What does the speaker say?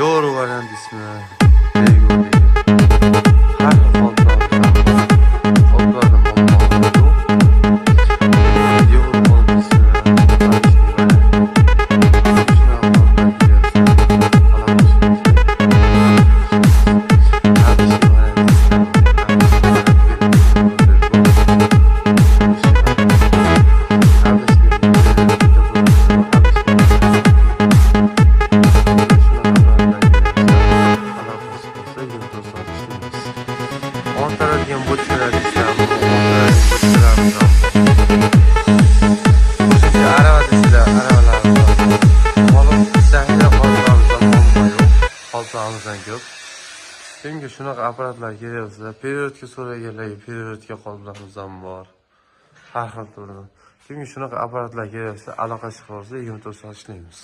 Euro variant ismi. Har xil qoldiqlar Ontaradigan bo'lsalar ishlab, qoldig'imizdan ko'p. Kimga shunaqa apparatlar kerak bo'lsa, periodga so'raganlarga periodga qoldig'imizdan bor. Har xil turdan. Kimga shunaqa apparatlar kerak bo'lsa, aloqa chiqib olsa 24 soat ishlaymiz.